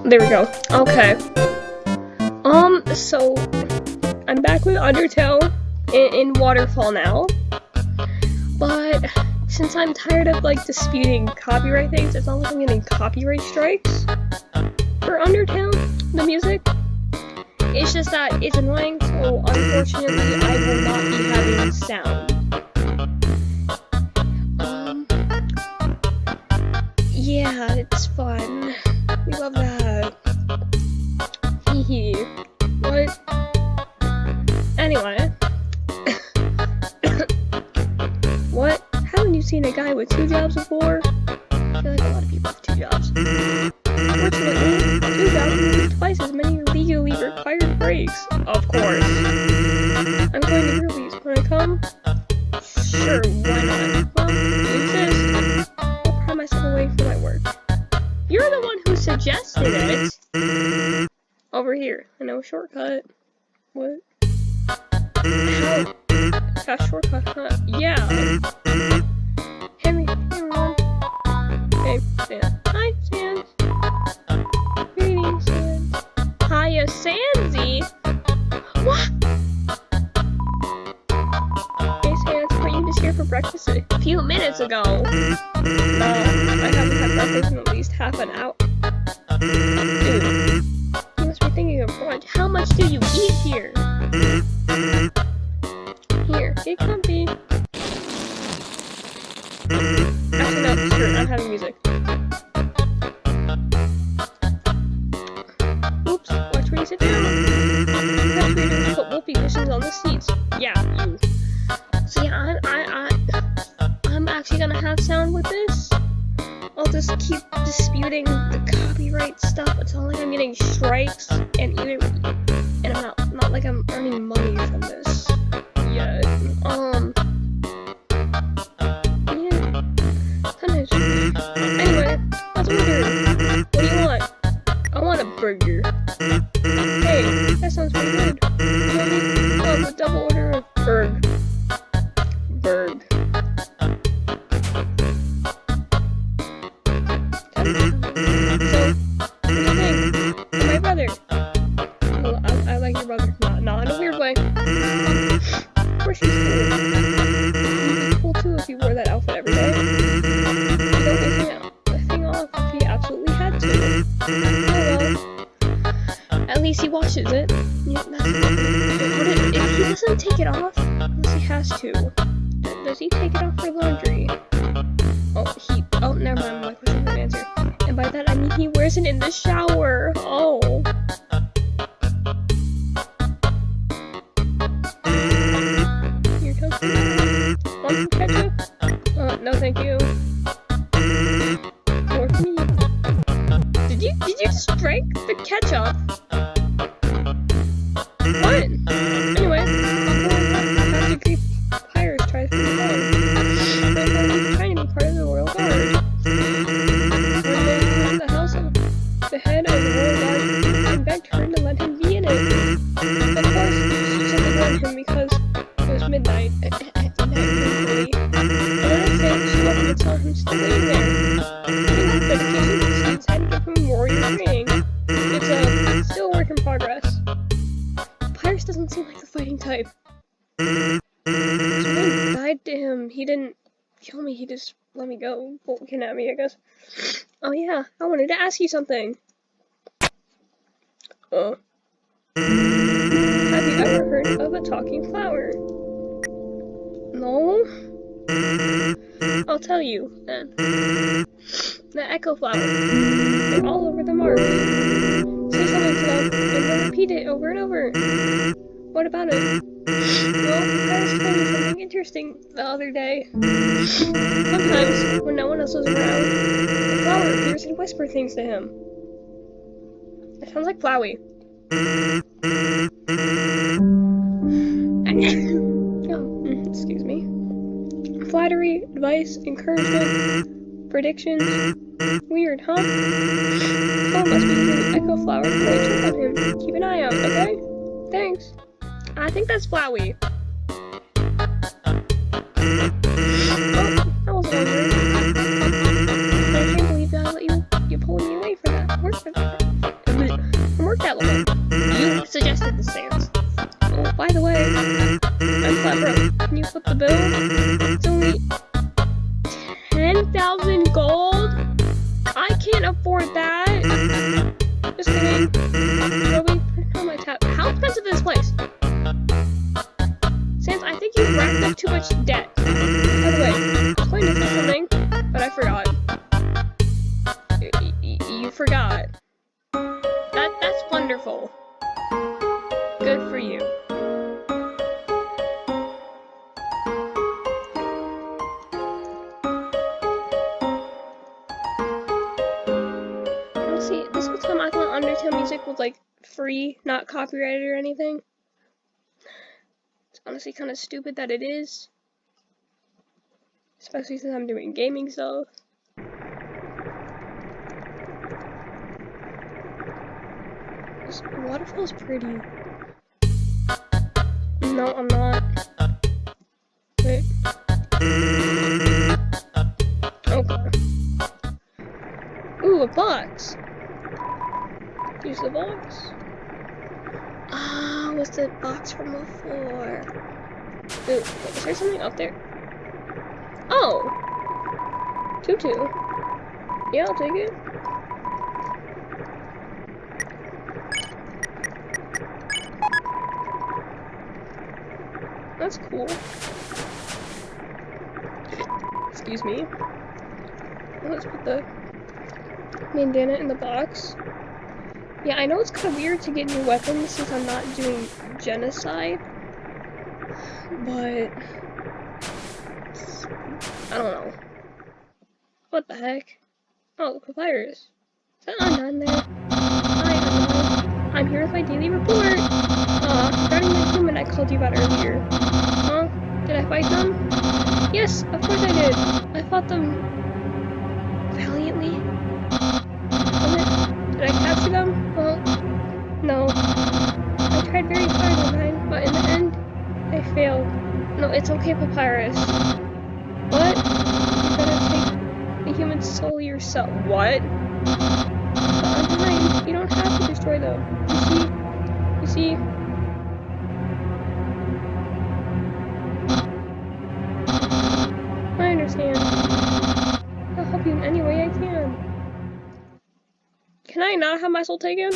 There we go. Okay. So I'm back with Undertale in Waterfall now. But since I'm tired of like disputing copyright things, it's not like I'm getting copyright strikes for Undertale, the music. It's just that it's annoying, so unfortunately I will not be having sound. Yeah, it's fun. We love that. Hehe. What? Anyway. What? Haven't you seen a guy with 2 jobs before? I feel like a lot of people have 2 jobs. Fortunately, 2 jobs means twice as many legally required breaks. Of course. I'm going to Ruby's. Wanna come? Sure, why not? Well, you insist. I'll pry myself away from my work. You're the one who suggested it! Over here. I know a shortcut. What? How? Fast shortcut, huh? Yeah. Henry, everyone. Hey, Sans. Hi, Sans. Greetings, Sans. Hiya, Sansy! What? Hey, Sans, weren't you just here for breakfast a few minutes ago? No, I haven't had breakfast in at least half an hour. Dude, you must be thinking of brunch. How much do you eat here? Here, get comfy. Actually, no, sure, I'm having music. Oops, watch where you sit down. That's weird to put whoopee cushions on the seats. Yeah, you. So yeah, I'm actually gonna have sound with this. I'll just keep disputing the copyright stuff. It's not like I'm getting strikes, and I'm not like I'm earning money from this yet. Yeah. Sometimes. Anyway, let's order. What do you want? I want a burger. Hey, that sounds pretty good. Oh, a double order of burg. Burg. So, what do you think? My brother. Well, I like your brother. Not in a weird way. Of course he's cool. He'd be cool too if he wore that outfit every day. He don't make the thing off if he absolutely had to. Oh well. At least he washes it. Yeah, that's it. If he doesn't take it off, unless he has to, does he take it off for laundry? Oh, never mind, my question didn't answer. And by that I mean he wears it in the shower. Oh. Here comes the want some ketchup? No thank you. More for me. Did you just drink the ketchup? What? Anyway, I'll degree Pirates try to figure it out. They're trying to be part of the Royal Guard. One day he was in the house of the head of the Royal Guard and begged her to let him be in it. Of course, she didn't want him because it was midnight. Another thing, she wanted to tell him to stay there. Even with dedication, she decided to give him a warrior ring. It's still a work in progress. Pyrus doesn't seem like the fighting type. So I died to him. He didn't kill me, he just let me go. Looking at me, I guess. Oh yeah, I wanted to ask you something. Have you ever heard of a talking flower? No? I'll tell you, then. The echo flower. They're all over the mark. Say something to them, and they'll repeat it over and over. What about it? Well, I was told me something interesting the other day. Sometimes, when no one else is around, the flower appears and whispers things to him. It sounds like Flowey. Excuse me. Flattery, advice, encouragement, predictions. Weird, huh? Someone must be using Echo Flower to check on him. Keep an eye out, okay? Thanks. I think that's Flowey. Oh, that was wondering. I can't believe that I let you pull me away for that. Work for that. Undertale. You suggested the stance. Oh, by the way, I'm flat broke. Can you flip the bill? It's only 10,000 gold? I can't afford that. Just kidding. Probably put on my tab. How expensive is this place? Sans, I think you racked up too much debt. By the way, I was going to say something, but I forgot. You forgot. That's wonderful. Good for you. Honestly, this whole time I thought Undertale music was like free, not copyrighted or anything. It's honestly kind of stupid that it is. Especially since I'm doing gaming stuff. This waterfall's pretty. No, I'm not. Wait. Okay. Ooh, a box. Use the box. Ah, what's the box from before? Ooh, is there something up there? Oh! Tutu. Yeah, I'll take it. That's cool. Excuse me. Let's put the bandana in the box. Yeah, I know it's kind of weird to get new weapons since I'm not doing genocide, but I don't know. What the heck? Oh, the papyrus. Is that Undone there? Hi, Undone. I'm here with my daily report. Regarding the human I called you about earlier. Huh? Did I fight them? Yes, of course I did. I fought them valiantly. Did I capture them? Well, no. I tried very hard, Undine, but in the end, I failed. No, it's okay, Papyrus. What? You gotta take the human soul yourself. What? But Undine, you don't have to destroy them. You see? I understand. I'll help you in any way I can. Can I not have my soul taken?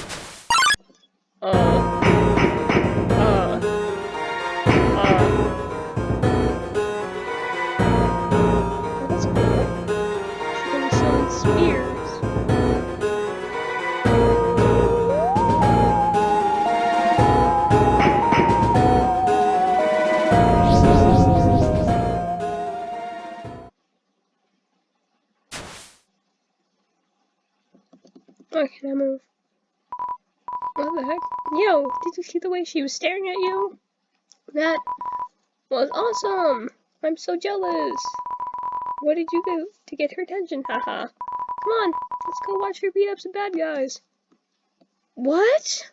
That's cool. She can summon spears. Oh, can I move? What the heck? Yo, did you see the way she was staring at you? That was awesome! I'm so jealous! What did you do to get her attention? Haha. Come on, let's go watch her beat up some bad guys. What?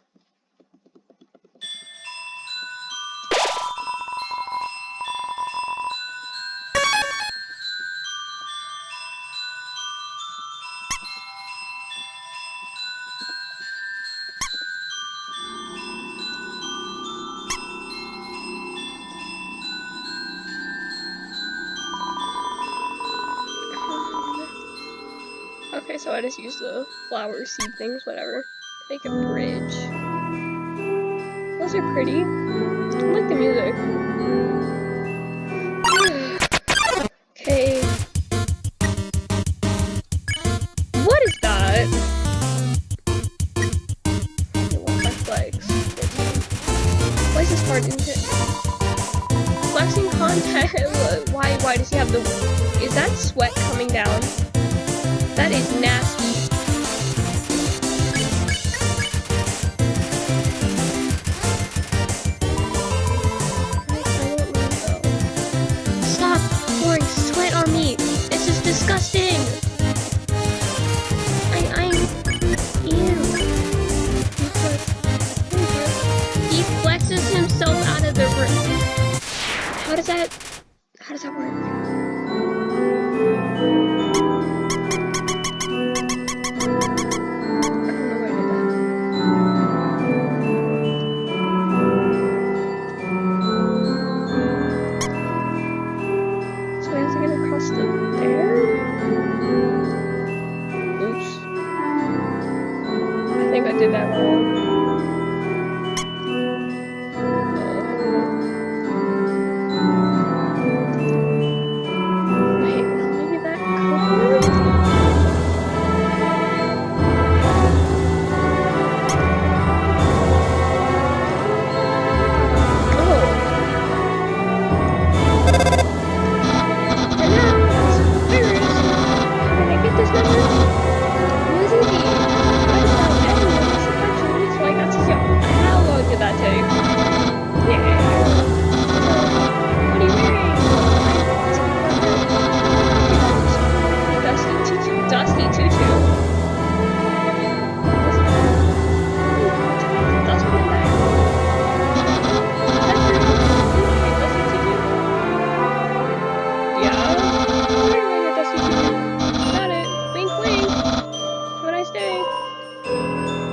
Okay, so I just use the flower seed things, whatever. Make a bridge. Those are pretty. I like the music. Okay. What is that? I want my flags. Why is this hard, isn't it? Flexing content. Why does he have the... Is that sweat coming down? That is nasty. I won't leave though. Stop pouring sweat on me. This is disgusting. Ew. He flexes himself out of the room. How does that work? think I did that wrong. Wait, no, maybe that could work? Oh. Announce! Virus! How did I get this number? It was easy. I just found Eddie in this infection, so I got to see how long did that take? Yeah. What are you wearing? Dusty tutu. That's what I'm wearing. Yeah. We're wearing a dusty tutu. Got it. Wink wink. Have a nice day.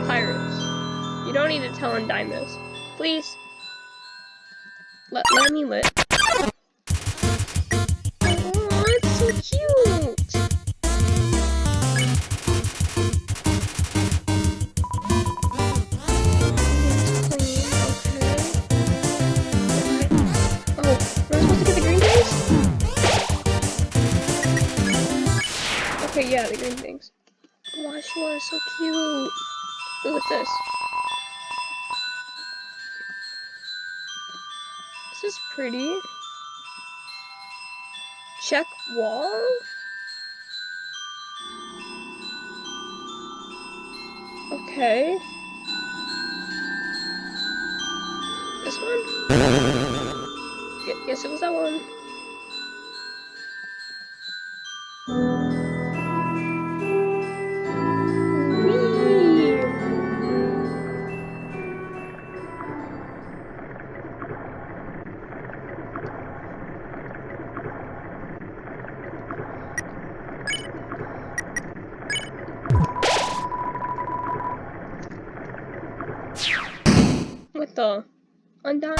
Pirates. You don't need to tell Undyne this. Please. Let me lit. Oh, it's so cute. Oh, we're supposed to get the green things? Okay, yeah, the green things. Oh, she was so cute. Ooh, what's this? This is pretty. Check wall? Okay. This one? Yes, it was that one. Whee! What the? Undyne?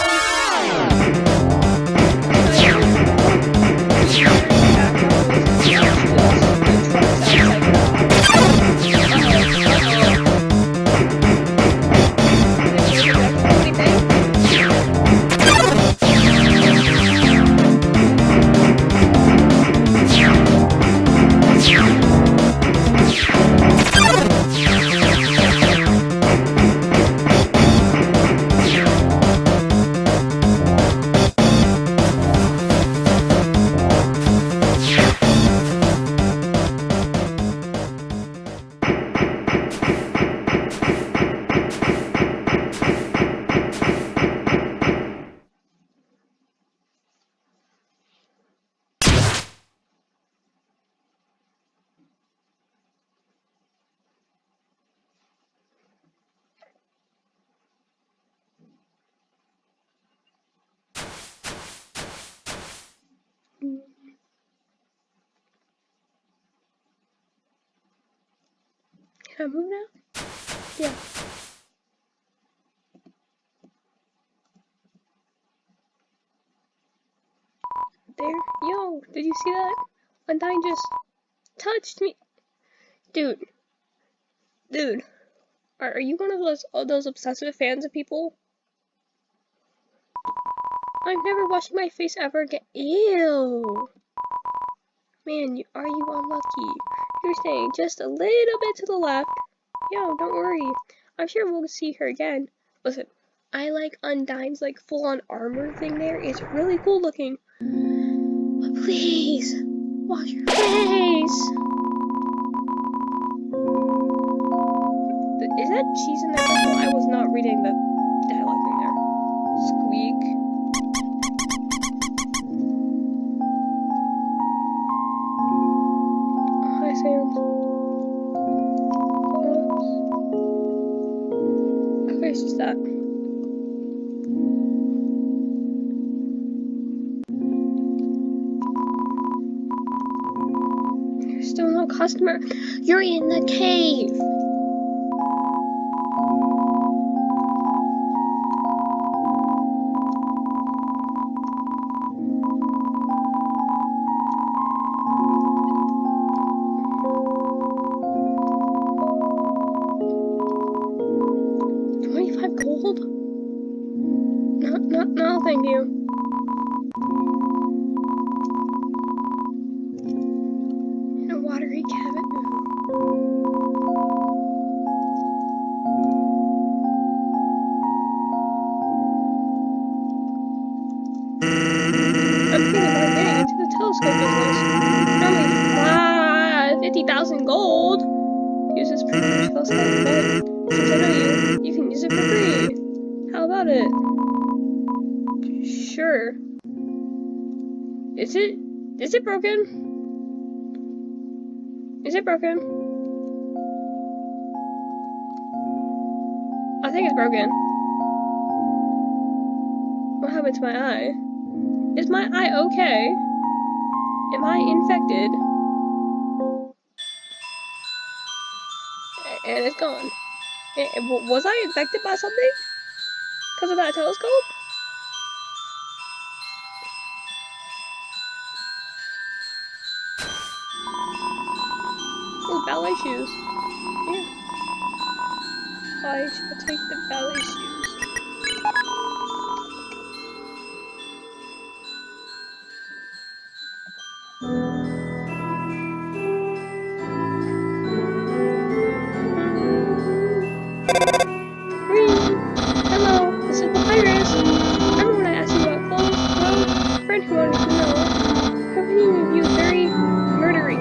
Can I move now? Yeah. There. Yo, did you see that? Undyne just touched me. Dude. Dude. Are you one of those obsessive fans of people? I'm never washing my face ever again. Ew. Man, are you unlucky? You're staying just a little bit to the left. Yo, don't worry. I'm sure we'll see her again. Listen, I like Undyne's like full-on armor thing there. It's really cool looking. But please, wash your face. Is that cheese in there? I was not reading the dialogue thing there. Squeak. Hi, Sam. Okay, it's just that. There's still no customer. You're in the cave. thank you. In a watery cabin. I'm thinking about getting into the telescope business. Only 50,000 gold. Use this pretty telescope, but since I know you, you can use it for free. How about it? Sure. Is it broken? Is it broken? I think it's broken. What happened to my eye? Is my eye okay? Am I infected? And it's gone. Was I infected by something? Because of that telescope? Oh, ballet shoes. Yeah. I shall take the ballet shoes. Hello, this is Papyrus. Remember when I asked you about clothes? Well, a friend who wanted to know. Her opinion of you is very murdery.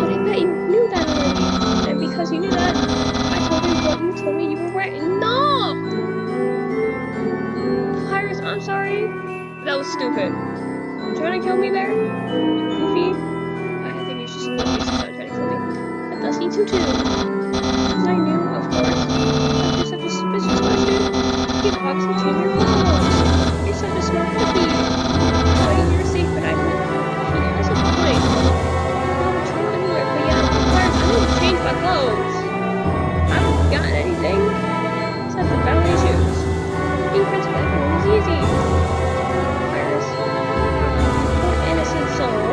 But I bet you knew that already. And because you knew that, I told him what you told me you were wearing. No! Papyrus, I'm sorry. That was stupid. Trying to kill me there? Goofy? I think he's just a little trying to kill me. A dusty tutu. Because I knew, of course. That's just such a suspicious question. You could obviously change your clothes. You're such a smart cookie. Oh, you're safe, but I mean, that's a point. No, but you're not anywhere. But yeah, Papyrus, I need to change my clothes. I haven't gotten anything. Except the ballet shoes. Being friends with everyone is easy. Papyrus. Poor innocent soul.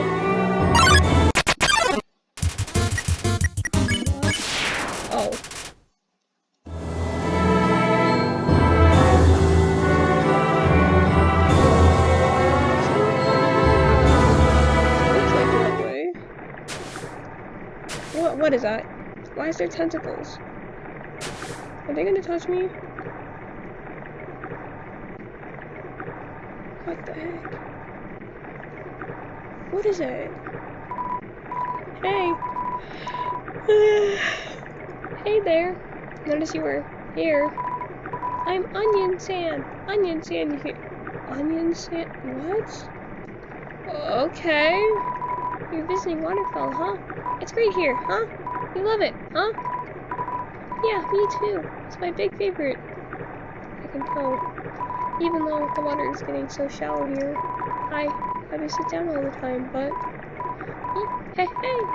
Oh. Looks like that way. What is that? Why is there tentacles? Are they gonna touch me? What the heck? What is it? Hey! Hey there! Notice you were here. I'm Onion Sand! Onion Sand here. Onion Sand? What? Okay. You're visiting Waterfall, huh? It's great here, huh? You love it, huh? Yeah, me too. It's my big favorite. I can tell. Even though the water is getting so shallow here, I have to sit down all the time, but... Hey,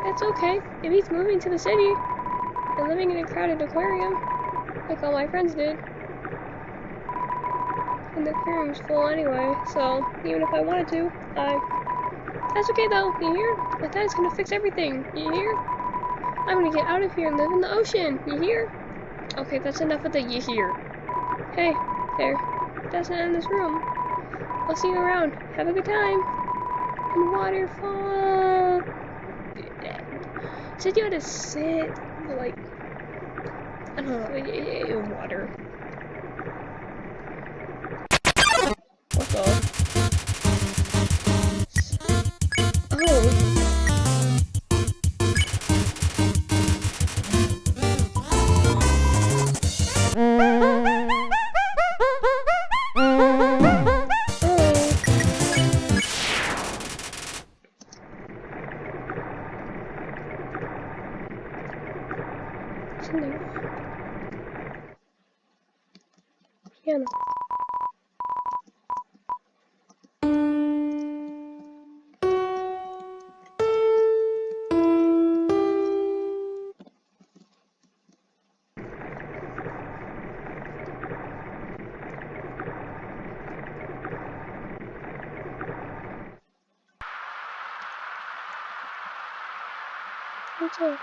that's okay. It means moving to the city and living in a crowded aquarium, like all my friends did. And the aquarium's full anyway, so even if I wanted to, That's okay though, you hear? My dad's gonna fix everything, you hear? I'm gonna get out of here and live in the ocean, you hear? Okay, that's enough of the you hear. Hey, there. Doesn't end this room. I'll see you around. Have a good time. And Waterfall. Said you had to sit, but like, I don't know, water. What the? Oh. Something. Piano. What's up?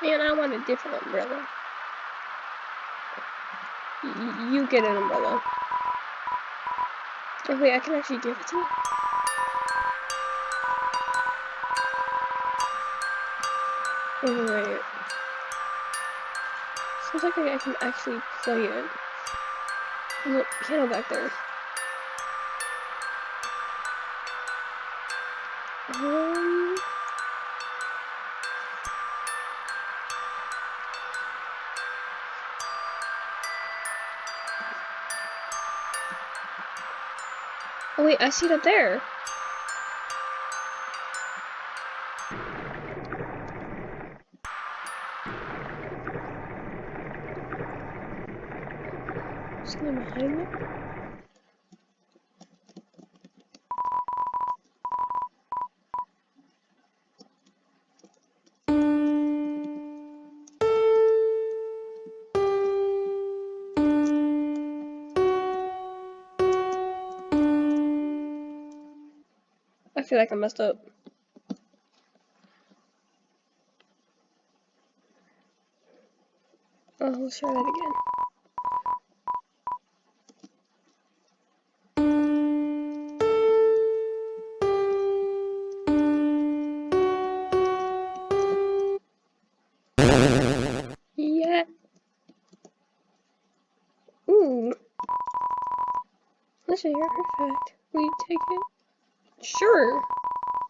Man, I want a different umbrella. you get an umbrella. Oh wait, I can actually give it to you. Oh wait. Seems like I can actually play it. There's a piano back there. Oh wait, I see it up there. Something behind me? I feel like I messed up. Oh, let's try that again. Yeah. Ooh. Listen, your artifact. Will you take it? Sure.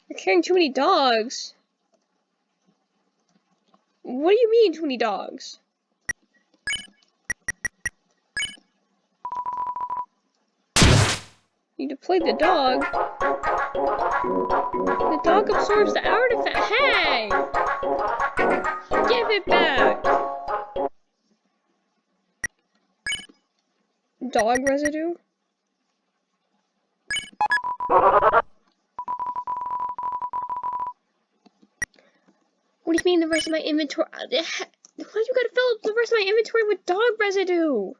You're carrying too many dogs. What do you mean, too many dogs? You deployed the dog. The dog absorbs the artifact. Hey! Give it back! Dog residue? What do you mean the rest of my inventory? Why do you gotta fill up the rest of my inventory with dog residue?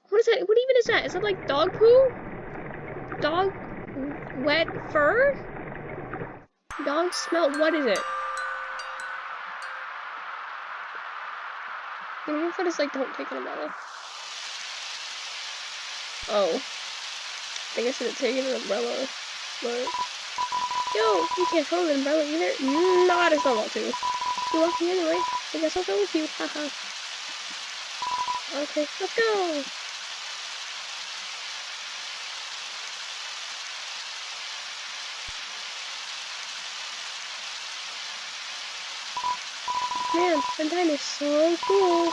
What is that? What even is that? Is that like dog poo? Dog wet fur? Dog smell? What is it? I don't know if it is like don't take an umbrella. Oh. I think I should have taken an umbrella. But yo, you can't hold an umbrella either. Not as normal too. You're walking anyway. I guess I'll go with you. Haha. Okay, let's go. Man, Undyne is so cool.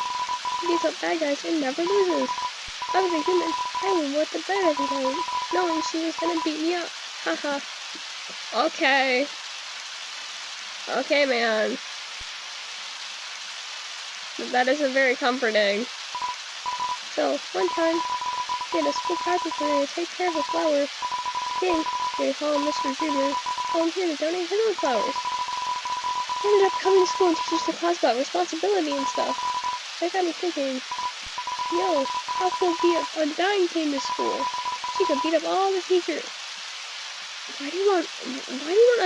He beats up bad guys and never loses. I was a human. I would wet the bed every time, knowing she was gonna beat me up. Haha. Okay. Okay, man. That isn't very comforting. So, one time, he had a school practice area to take care of a flower. King, they call him Mr. Dreamer, volunteered to donate his own flowers. He ended up coming to school and teaching the class about responsibility and stuff. That got me thinking, yo, how cool would it be if Undyne came to school? She could beat up all the teachers. Why do you want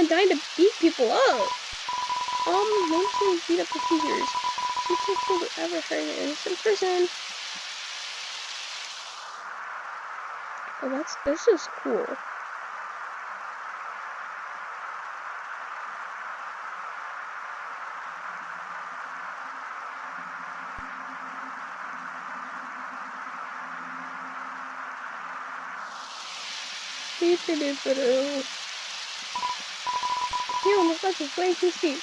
Undyne to beat people up? Maybe she would beat up the teachers. She's too cool to ever hurt an innocent person. Oh, this is cool. Yo, this bus is way too steep.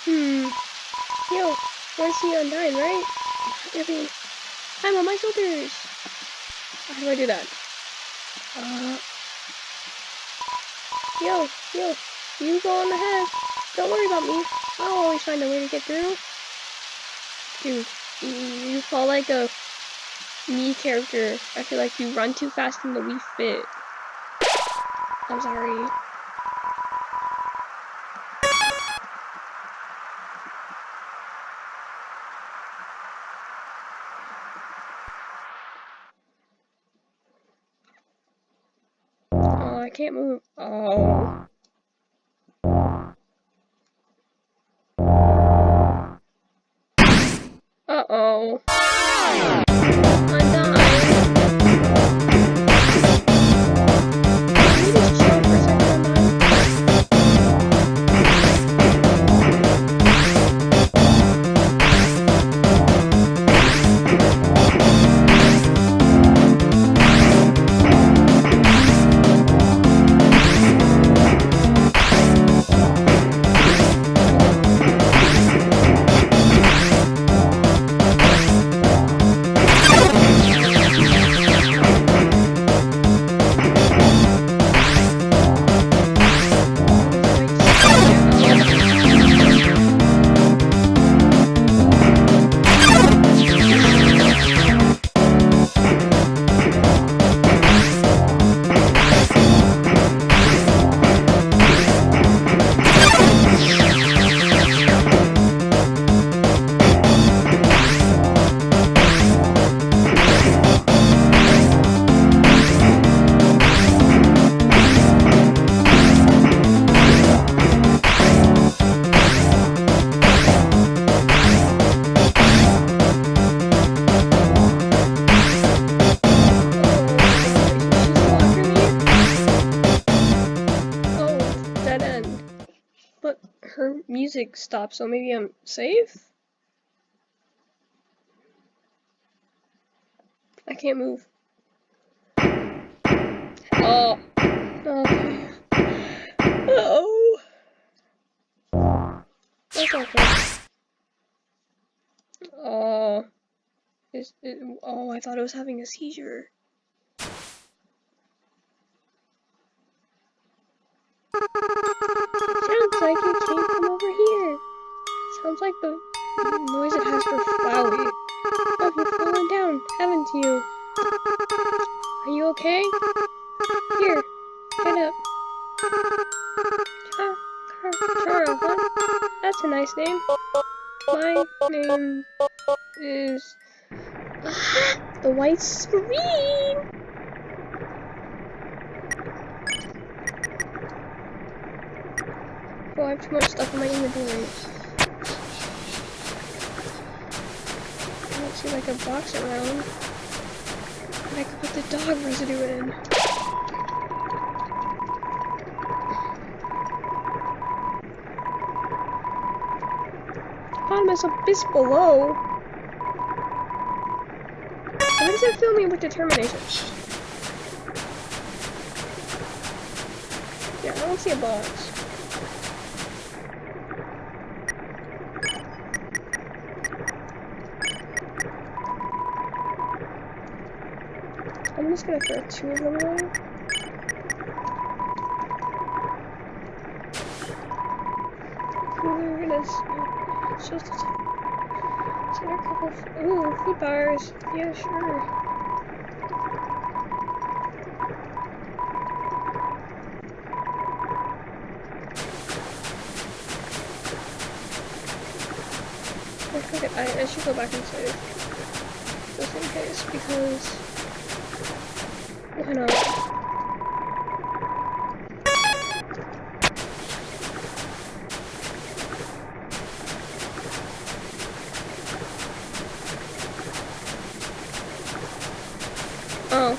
Yo, wanna see Undyne, right? I mean, I'm on my shoulders. How do I do that? Yo, you go on ahead. Don't worry about me. I'll always find a way to get through. Dude, you fall like a me character. I feel like you run too fast in the Wii Fit. I'm sorry. Oh, I can't move. Oh. Uh-oh. But her music stopped, so maybe I'm safe? I can't move. Oh. Okay. Oh. That's okay. Oh. Oh, I thought it was having a seizure. Sounds like it came from over here. Sounds like the noise it has for Flowey. Oh, you've fallen down, haven't you? Are you okay? Here, get up. Chara, huh? That's a nice name. My name is... the white screen! Oh, I have too much stuff in my inventory. I don't see like a box around that I could put the dog residue in. Bottomless abyss below. Why does it fill me with determination? Yeah, I don't see a box. I'm just gonna throw 2 of them away. We're gonna just send a couple. Ooh, food bars. Yeah, sure. I should go back and save just in case, because why not? Oh,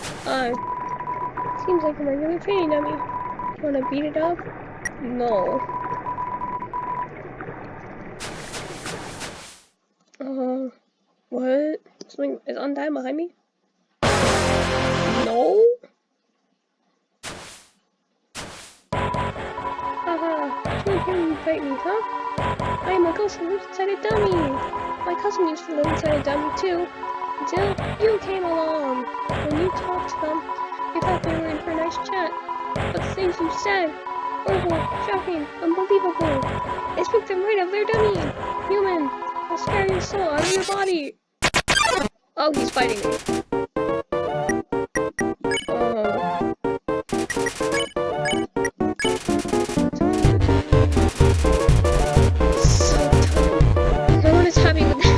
seems like a regular training dummy. You wanna beat it up? No. What? Something is undying behind me? No? Haha, came here to fight me, huh? I am a ghost who lives inside a dummy! My cousin used to live inside a dummy too, until you came along. When you talked to them, they thought they were in for a nice chat. But the things you said, horrible, shocking, unbelievable. They spoke them right out of their dummy! Human, I'll scare your soul out of your body! Oh, he's fighting me. So dumb. No one is happy with that.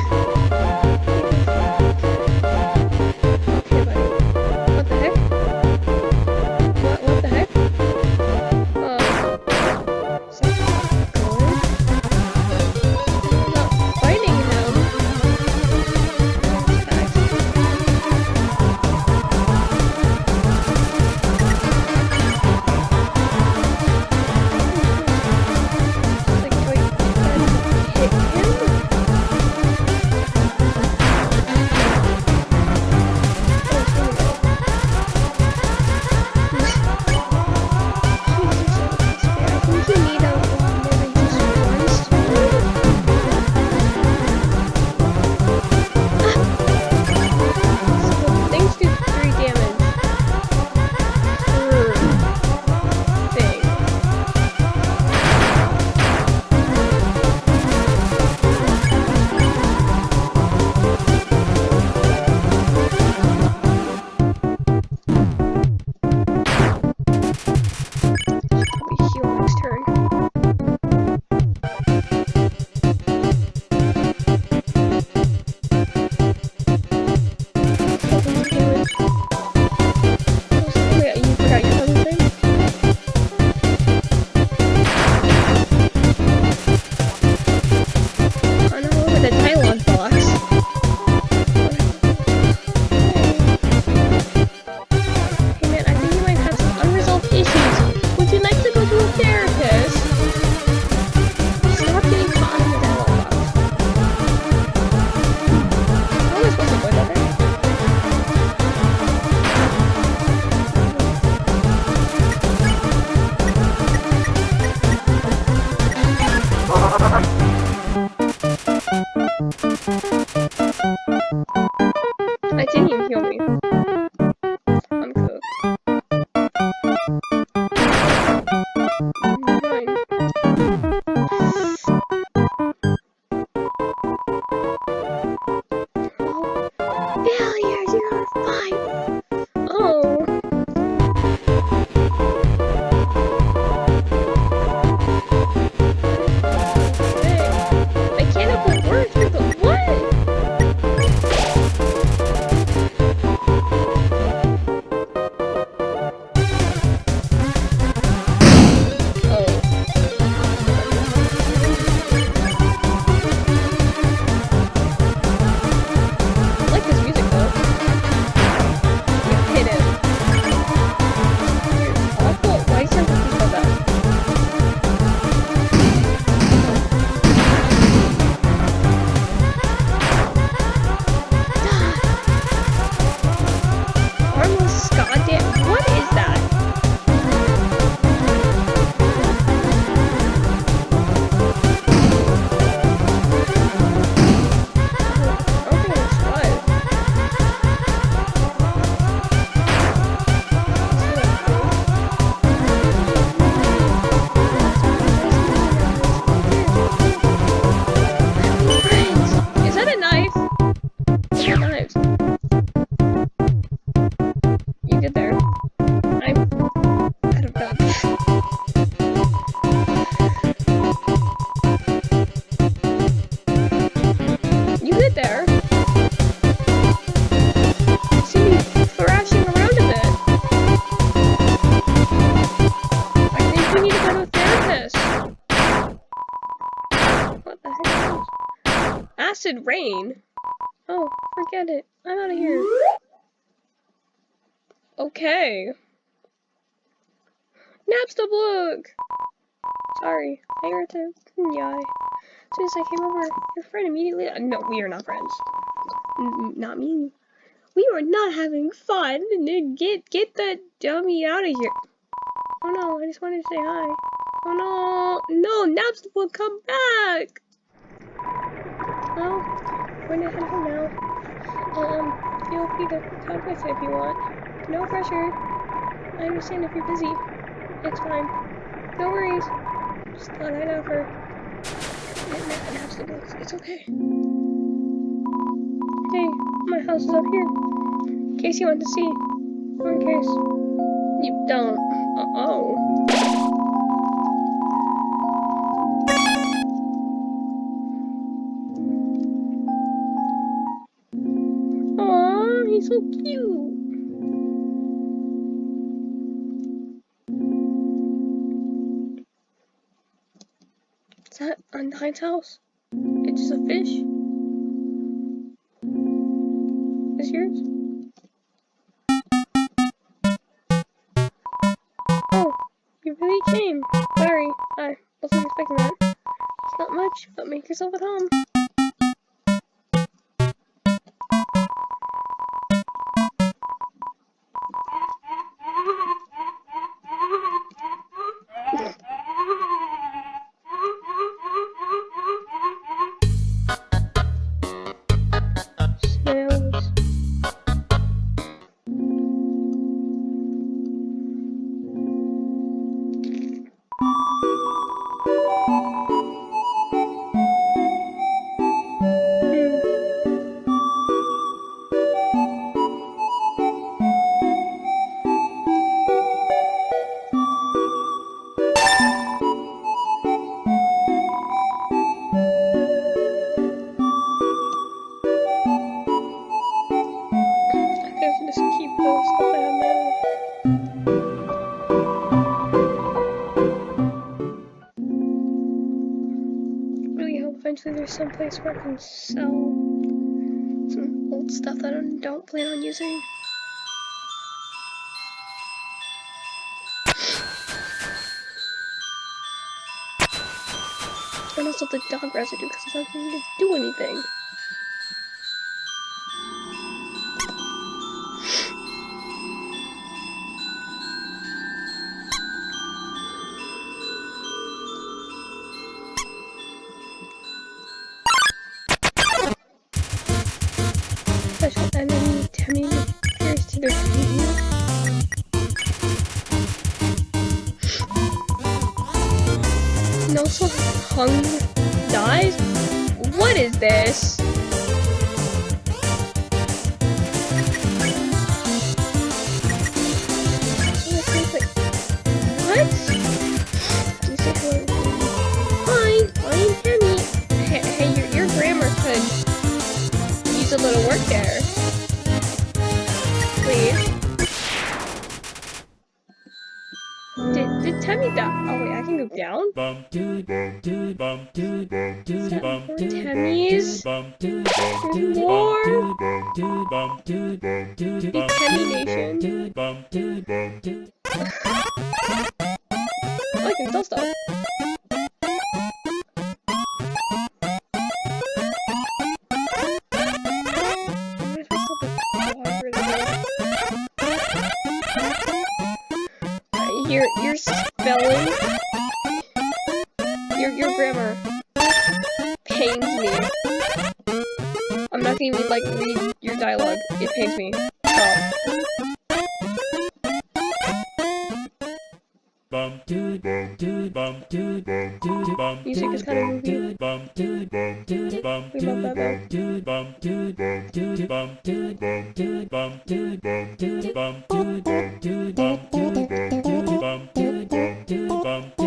Okay, buddy. What the heck? What the heck? Is that good? I'm not fighting him. acid rain. Oh, forget it. I'm out of here. Okay. Napster book! Sorry, I heard to. Yeah. As soon as I came over, your friend immediately. No, we are not friends. Not me. We were not having fun. Get that dummy out of here. Oh no, I just wanted to say hi. Oh no, no, Napster book, come back! Well, I'm going to head home now. Feel free to come with if you want. No pressure. I understand if you're busy. It's fine. No worries. Just thought I'd offer. It's okay. Hey, my house is up here. In case you want to see. Or in case you don't. Uh-oh. Aww, he's so cute. Is that Untied's house? It's just a fish? Is yours? Oh, you really came. Sorry, I wasn't expecting that. It's not much, but make yourself at home. Snails. Just keep the stuff I have now. Really hope eventually there's some place where I can sell some old stuff that I don't plan on using. And also the dog residue because it's not going to do anything. Special enemy Timmy appears to defeat you. And also Hung dies? What is this? What? Fine, I'm Timmy. Hey, your grammar could use a little work there. Please. Did Timmy die? Oh wait, I can go down? Timmy's more the Timmy Nation. Oh, I can sell stuff. Your spelling, your grammar pains me. I'm not gonna even like read your dialogue. It pains me. Music is kind of moving. We love that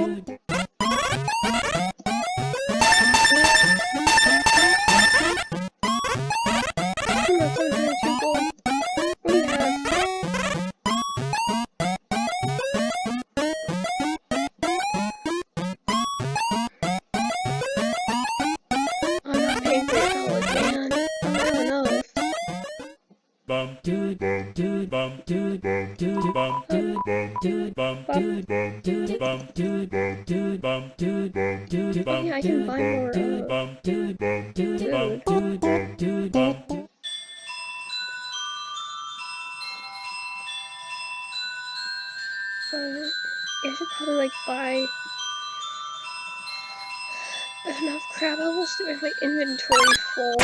What do you have? I'm not paying for college. yeah, I can buy more food. I should probably like buy enough crab apples to make my inventory full.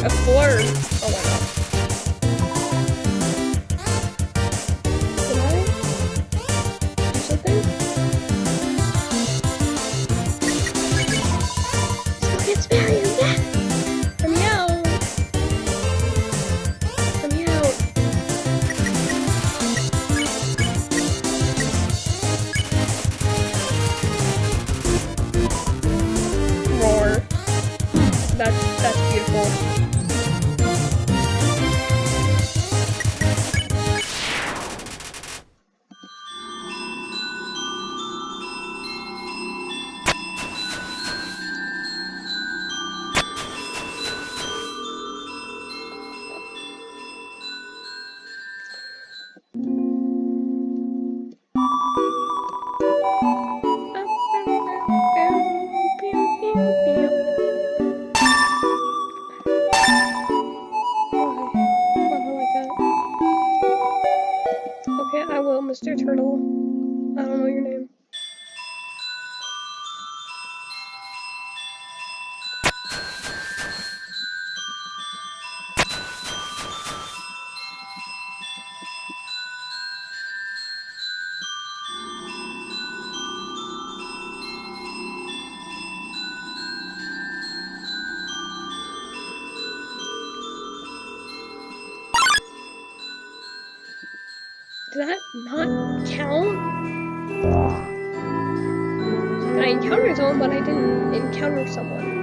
A blur. Oh my god. Did I do something? Still can't spare you yet. Let me out. Let me out. Roar. That's beautiful. Okay, I will, Mr. Turtle. I don't know your name. Did that not count? I encountered someone, but I didn't encounter someone.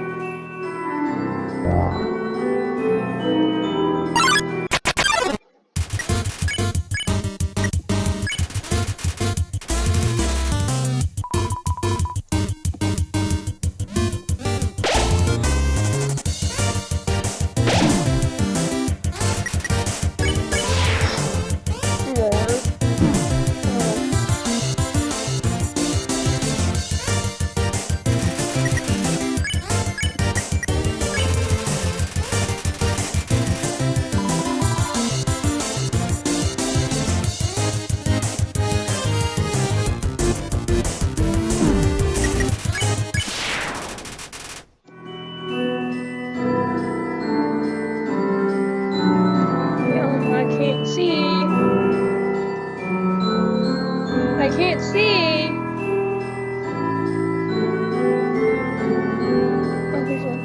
I can't see. Oh, there's one.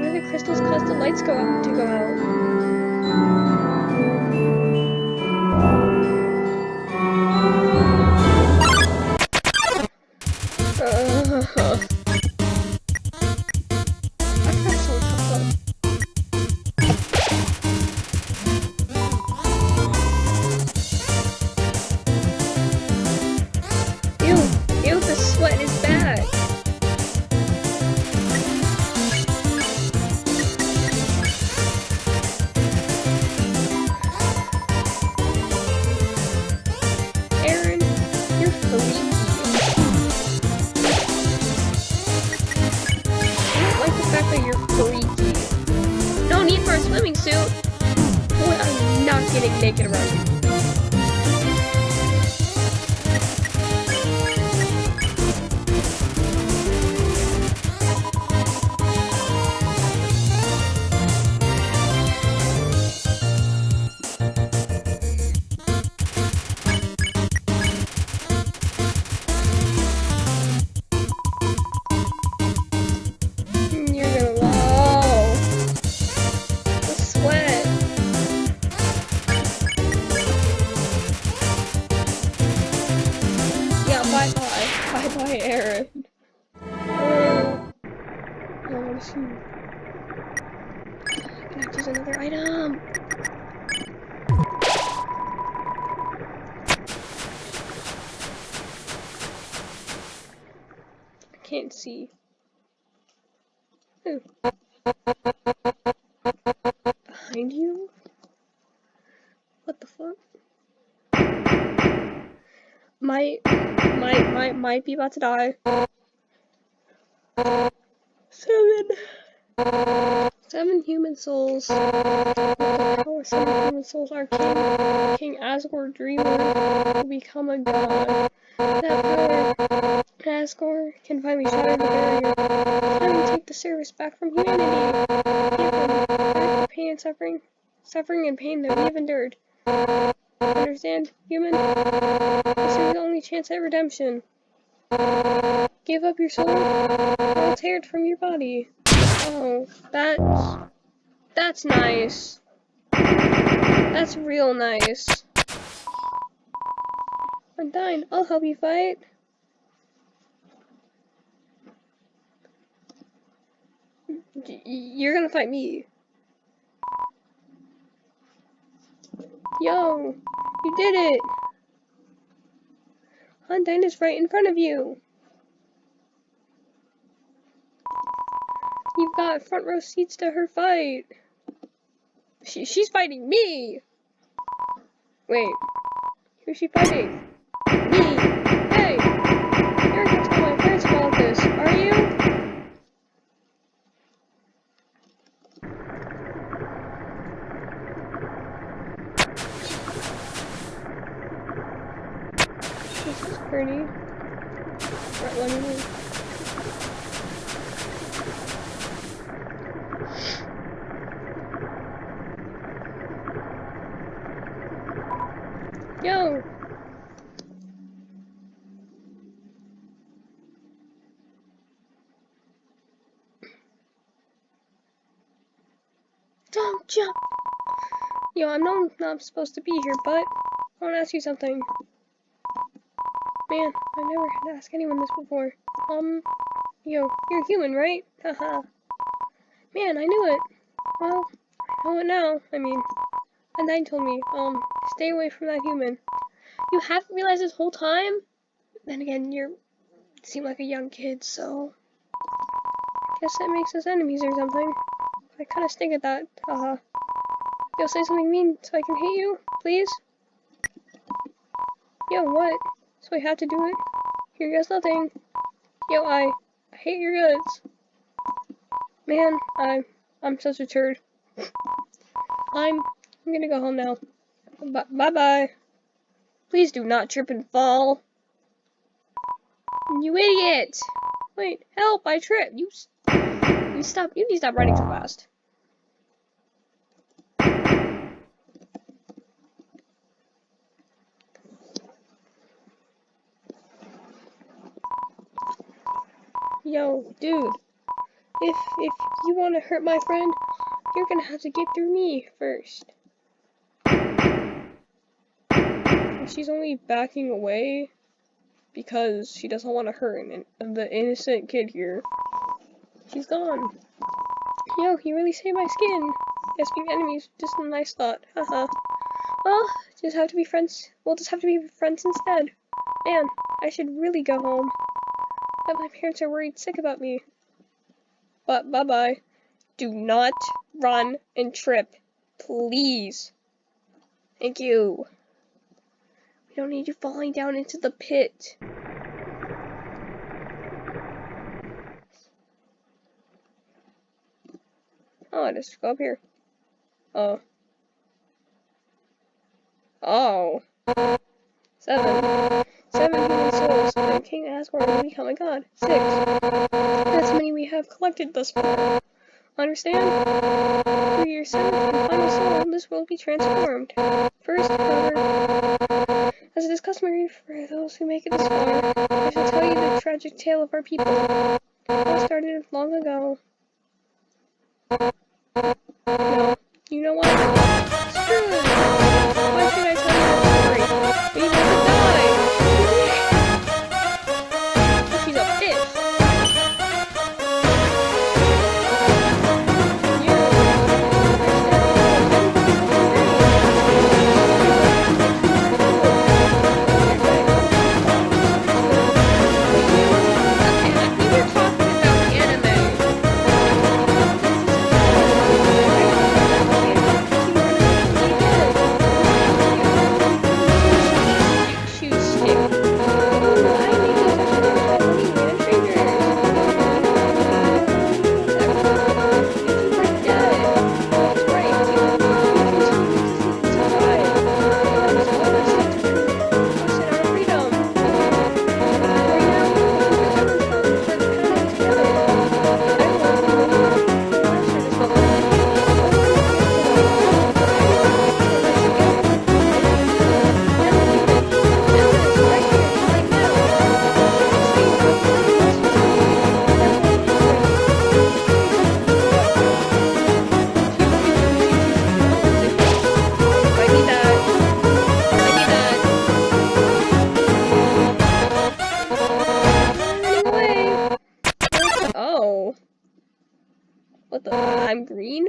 Why do the crystals cause the lights to go out? Ew, the sweat is bad. Aaron, you're freaky. I don't like the fact that you're freaky. No need for a swimming suit. Boy, I'm not getting naked around you. Bye-bye, Aaron. I want to see. Can I use another item? can't see. Ooh. Behind you? What the fuck? Might be about to die. 7 human souls. With the power of 7 human souls, our King Asgore Dreamer will become a god. That power, Asgore can finally shatter the barrier. Finally take the service back from humanity. Give them back the pain and suffering and pain that we have endured. Understand, human? This is the only chance at redemption. Give up your soul, or I'll tear it from your body. Oh, that's nice. That's real nice. I'm dying. I'll help you fight. You're gonna fight me. Yo, you did it. Undyne is right in front of you. You've got front row seats to her fight. She's fighting me. Wait, who's she fighting? Me. Hey, you're gonna tell my parents about this, are you? This is pretty. Right, let me move. Yo! Don't jump! Yo, I know I'm not supposed to be here, but I want to ask you something. Man, I never had to ask anyone this before. Yo, you're human, right? Haha. Man, I knew it. Well, I know it now. I mean, Undyne told me, stay away from that human. You haven't realized this whole time? Then again, you seem like a young kid, so guess that makes us enemies or something. I kinda stink at that. Haha. Yo, say something mean so I can hate you, please? Yo, what? So I have to do it? Here goes nothing. Yo, I hate your guts. Man, I'm such a turd. I'm gonna go home now. Bye-bye. Please do not trip and fall. You idiot! Wait, help, I tripped. You need to stop running so fast. Yo, dude. If you want to hurt my friend, you're gonna have to get through me first. She's only backing away because she doesn't want to hurt the innocent kid here. She's gone. Yo, you really saved my skin. Yes, being enemies, just a nice thought. Haha. Well, just have to be friends. We'll just have to be friends instead. Man, I should really go home. But my parents are worried sick about me. But bye-bye. Do not run and trip. Please. Thank you. We don't need you falling down into the pit. Oh, I just go up here. Oh. Oh. 7 human souls, and King Asgore will become a god. 6. That's many we have collected thus far. Understand? Through your 7th and final soul, this will be transformed. First, however, as it is customary for those who make it this far, I shall tell you the tragic tale of our people. It all started long ago. No. You know what? Screw it! Why should I tell you the story? We never died! She's a fish! What the? I'm green?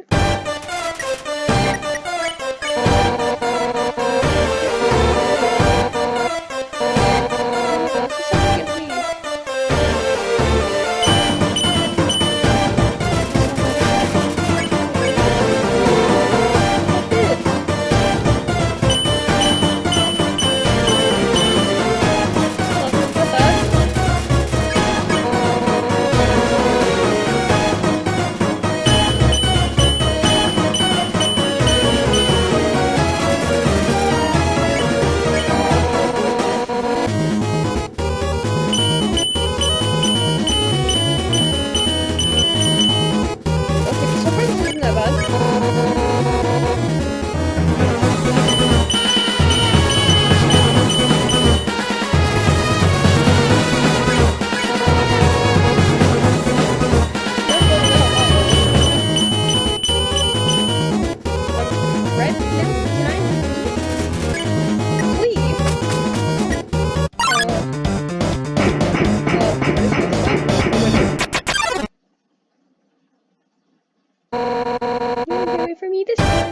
For me this time.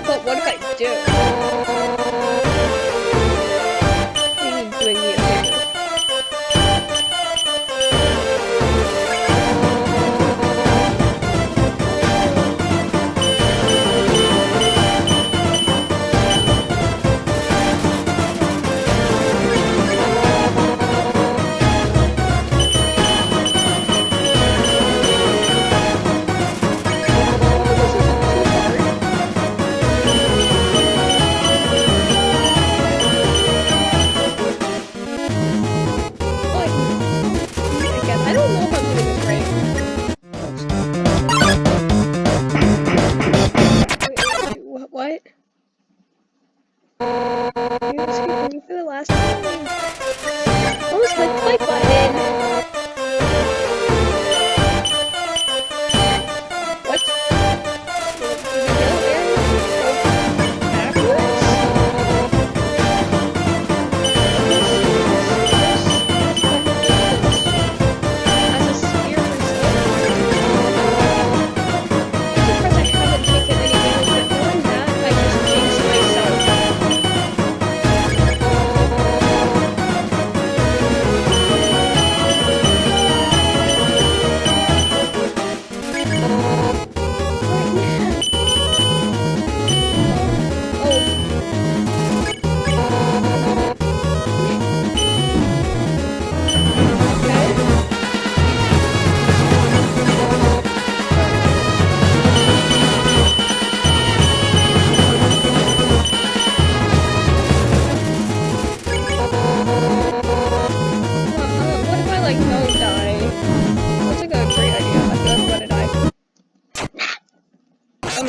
But what if I do? What do you mean doing me a favor? What? You're escaping for the last time. What was my play button? What?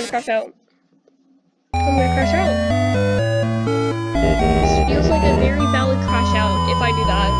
Crash out. I'm gonna crash out. This feels like a very valid crash out if I do that.